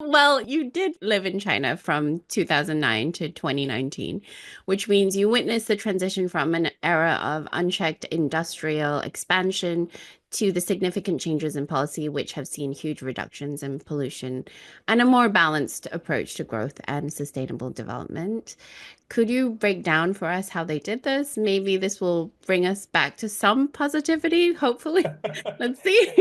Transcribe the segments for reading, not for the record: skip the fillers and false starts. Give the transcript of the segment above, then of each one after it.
Well, you did live in China from 2009 to 2019, which means you witnessed the transition from an era of unchecked industrial expansion to the significant changes in policy, which have seen huge reductions in pollution and a more balanced approach to growth and sustainable development. Could you break down for us how they did this? Maybe this will bring us back to some positivity, hopefully. Let's see.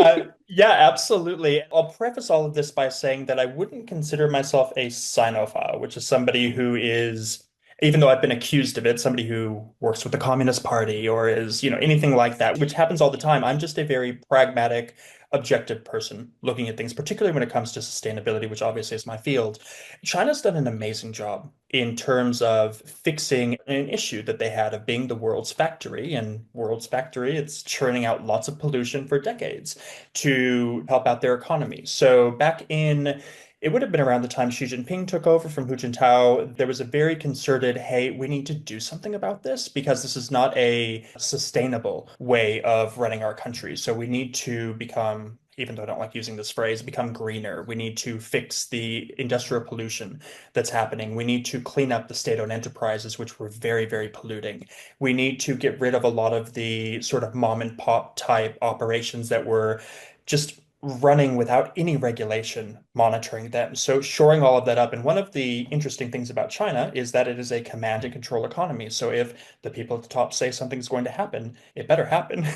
Yeah, absolutely. I'll preface all of this by saying that I wouldn't consider myself a Sinophile, which is somebody who is, even though I've been accused of it, somebody who works with the Communist Party or is, anything like that, which happens all the time. I'm just a very pragmatic, objective person looking at things, particularly when it comes to sustainability, which obviously is my field. China's done an amazing job in terms of fixing an issue that they had of being the world's factory. And world's factory, it's churning out lots of pollution for decades to help out their economy. So back in it would have been around the time Xi Jinping took over from Hu Jintao. There was a very concerted, hey, we need to do something about this because this is not a sustainable way of running our country. So we need to become, even though I don't like using this phrase, become greener. We need to fix the industrial pollution that's happening. We need to clean up the state-owned enterprises, which were very, very polluting. We need to get rid of a lot of the sort of mom and pop type operations that were just running without any regulation monitoring them. So shoring all of that up. And one of the interesting things about China is that it is a command and control economy. So if the people at the top say something's going to happen, it better happen.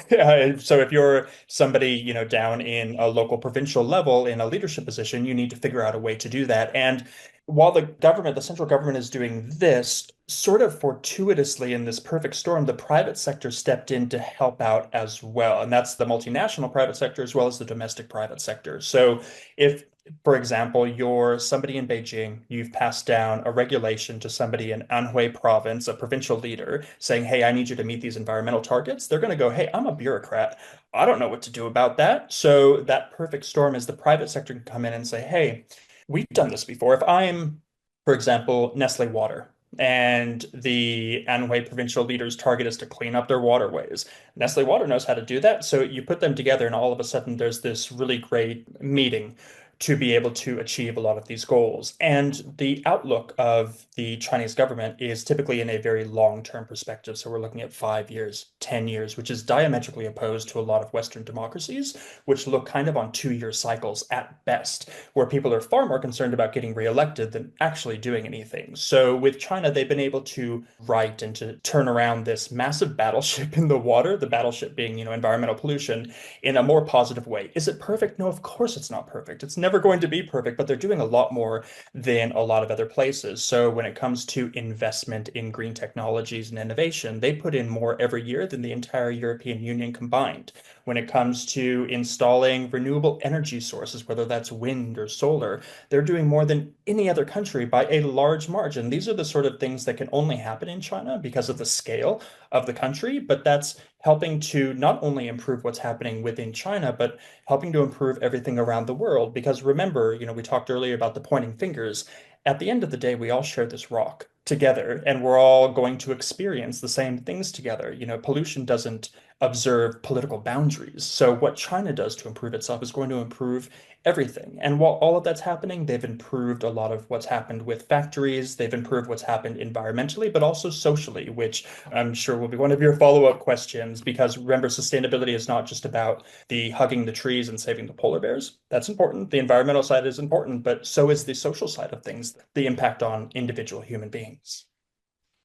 So if you're somebody, down in a local provincial level in a leadership position, you need to figure out a way to do that. And while the central government is doing this, sort of fortuitously in this perfect storm, the private sector stepped in to help out as well. And that's the multinational private sector as well as the domestic private sector. So if, for example, you're somebody in Beijing, you've passed down a regulation to somebody in Anhui province, a provincial leader, saying, hey, I need you to meet these environmental targets, they're going to go, hey, I'm a bureaucrat. I don't know what to do about that. So that perfect storm is the private sector can come in and say, hey, we've done this before. If I'm, for example, Nestle Water, and the Anhui provincial leaders' target is to clean up their waterways. Nestle Water knows how to do that, so you put them together, and all of a sudden there's this really great meeting to be able to achieve a lot of these goals. And the outlook of the Chinese government is typically in a very long-term perspective. So we're looking at 5 years, 10 years, which is diametrically opposed to a lot of Western democracies, which look kind of on 2-year cycles at best, where people are far more concerned about getting reelected than actually doing anything. So with China, they've been able to write and to turn around this massive battleship in the water, the battleship being, environmental pollution, in a more positive way. Is it perfect? No, of course it's not perfect. It's never going to be perfect, but they're doing a lot more than a lot of other places. So when it comes to investment in green technologies and innovation, they put in more every year than the entire European Union combined. When it comes to installing renewable energy sources, whether that's wind or solar, they're doing more than any other country by a large margin. These are the sort of things that can only happen in China because of the scale of the country, but that's helping to not only improve what's happening within China, but helping to improve everything around the world. Because remember, we talked earlier about the pointing fingers. At the end of the day, we all share this rock together, and we're all going to experience the same things together. Pollution doesn't observe political boundaries. So what China does to improve itself is going to improve everything. And while all of that's happening, they've improved a lot of what's happened with factories. They've improved what's happened environmentally, but also socially, which I'm sure will be one of your follow-up questions, because remember, sustainability is not just about the hugging the trees and saving the polar bears. That's important. The environmental side is important, but so is the social side of things, the impact on individual human beings.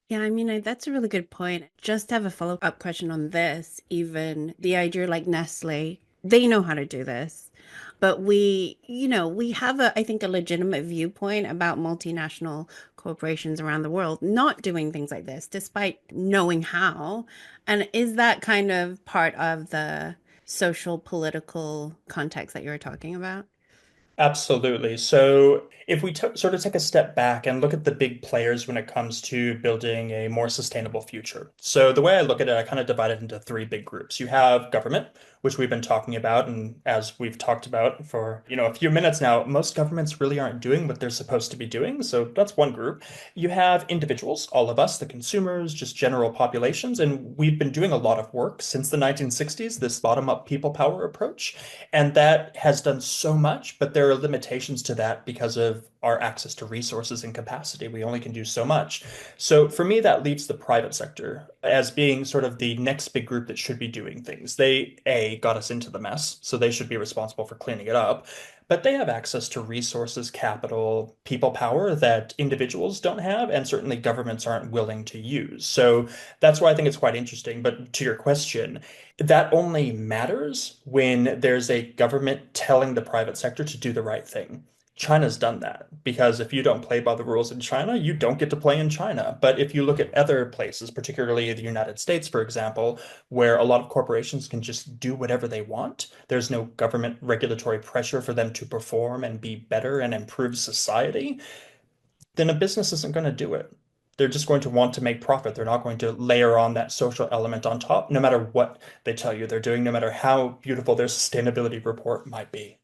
Yeah, that's a really good point. Just to have a follow-up question on this, even the idea like Nestle, they know how to do this. But we have I think, a legitimate viewpoint about multinational corporations around the world not doing things like this, despite knowing how. And is that kind of part of the social political context that you were talking about? Absolutely. So if we sort of take a step back and look at the big players when it comes to building a more sustainable future. So the way I look at it, I kind of divide it into three big groups. You have government, which we've been talking about, and as we've talked about for, a few minutes now, most governments really aren't doing what they're supposed to be doing. So that's one group. You have individuals, all of us, the consumers, just general populations, and we've been doing a lot of work since the 1960s, this bottom-up people power approach. And that has done so much, but there there are limitations to that because of our access to resources and capacity. We only can do so much. So for me, that leaves the private sector as being sort of the next big group that should be doing things. They, A, got us into the mess, so they should be responsible for cleaning it up. But they have access to resources, capital, people power that individuals don't have, and certainly governments aren't willing to use. So that's why I think it's quite interesting. But to your question, that only matters when there's a government telling the private sector to do the right thing. China's done that because if you don't play by the rules in China, you don't get to play in China. But if you look at other places, particularly the United States, for example, where a lot of corporations can just do whatever they want, there's no government regulatory pressure for them to perform and be better and improve society, then a business isn't going to do it. They're just going to want to make profit. They're not going to layer on that social element on top, no matter what they tell you they're doing, no matter how beautiful their sustainability report might be.